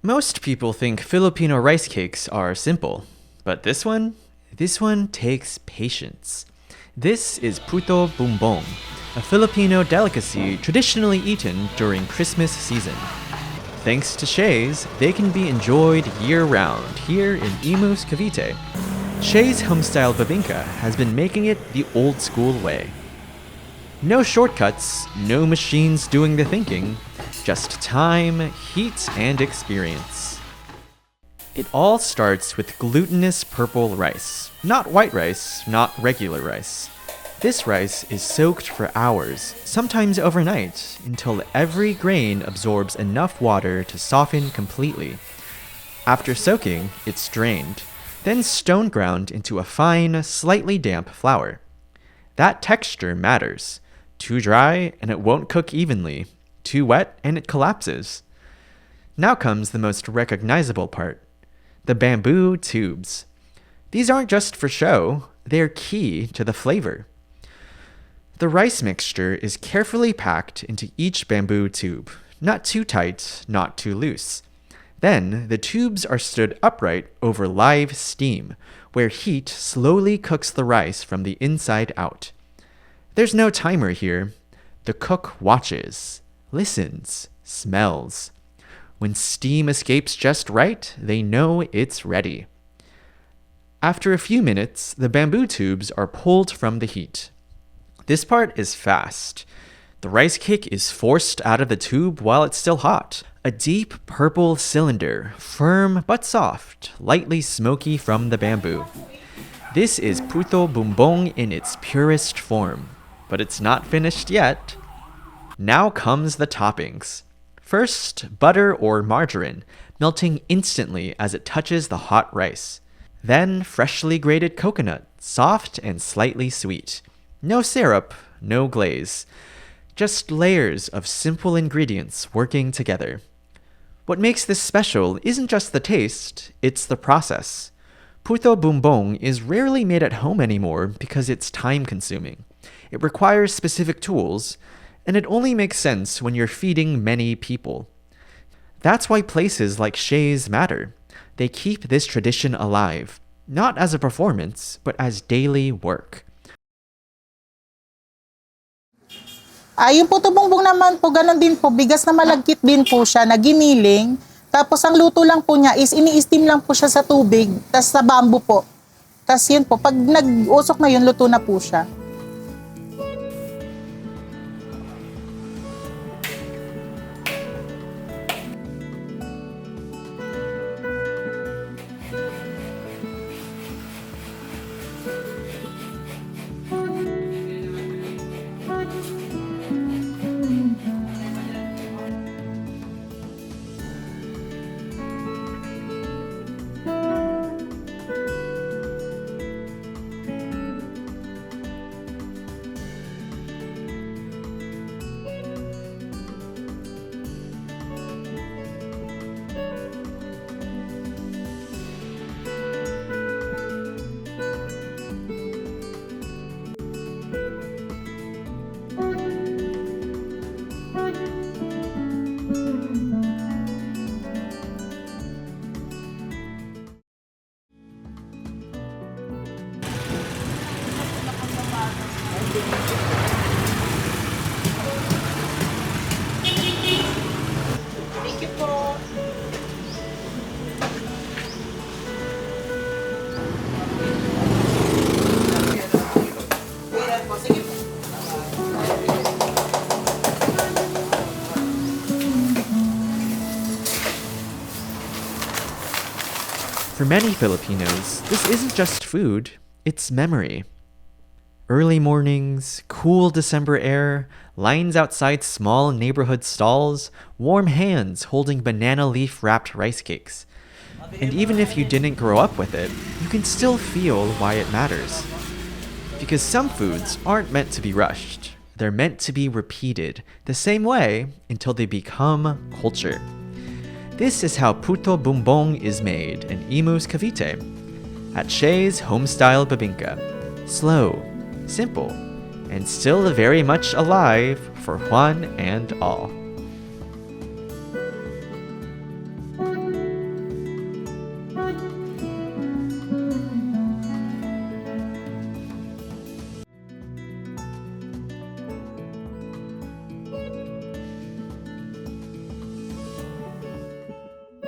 Most people think Filipino rice cakes are simple, but this one takes patience. This is Puto Bumbong, a Filipino delicacy traditionally eaten during Christmas season. Thanks to Shey's, they can be enjoyed year-round here in Imus Cavite. Shey's homestyle bibingka has been making it the old-school way. No shortcuts, no machines doing the thinking, just time, heat, and experience. It all starts with glutinous purple rice. Not white rice, not regular rice. This rice is soaked for hours, sometimes overnight, until every grain absorbs enough water to soften completely. After soaking, it's drained, then stone ground into a fine, slightly damp flour. That texture matters. Too dry, and it won't cook evenly. Too wet, and it collapses. Now comes the most recognizable part. The bamboo tubes. These aren't just for show, they're key to the flavor. The rice mixture is carefully packed into each bamboo tube, not too tight, not too loose. Then, the tubes are stood upright over live steam, where heat slowly cooks the rice from the inside out. There's no timer here. The cook watches, listens, smells. When steam escapes just right, they know it's ready. After a few minutes, the bamboo tubes are pulled from the heat. This part is fast. The rice cake is forced out of the tube while it's still hot. A deep purple cylinder, firm but soft, lightly smoky from the bamboo. This is Puto Bumbong in its purest form. But it's not finished yet. Now comes the toppings. First, butter or margarine, melting instantly as it touches the hot rice. Then, freshly grated coconut, soft and slightly sweet. No syrup, no glaze. Just layers of simple ingredients working together. What makes this special isn't just the taste, it's the process. Puto Bumbong is rarely made at home anymore because it's time-consuming. It requires specific tools, and it only makes sense when you're feeding many people. That's why places like Shey's matter. They keep this tradition alive, not as a performance, but as daily work. Yung puto bumbong naman po, ganun din po, bigas na malagkit din po siya, na giniling. Tapos ang luto lang po niya is ini-steam lang po siya sa tubig, tas sa bamboo po. Tas yun po, pag nag-usok na yun, luto na po siya. Thank you po. For many Filipinos, this isn't just food, it's memory. Early mornings, cool December air, lines outside small neighborhood stalls, warm hands holding banana leaf wrapped rice cakes. And even if you didn't grow up with it, you can still feel why it matters. Because some foods aren't meant to be rushed. They're meant to be repeated the same way until they become culture. This is how Puto Bumbong is made in Imus Cavite at Shey's homestyle bibingka. Slow, simple, and still very much alive for one and all.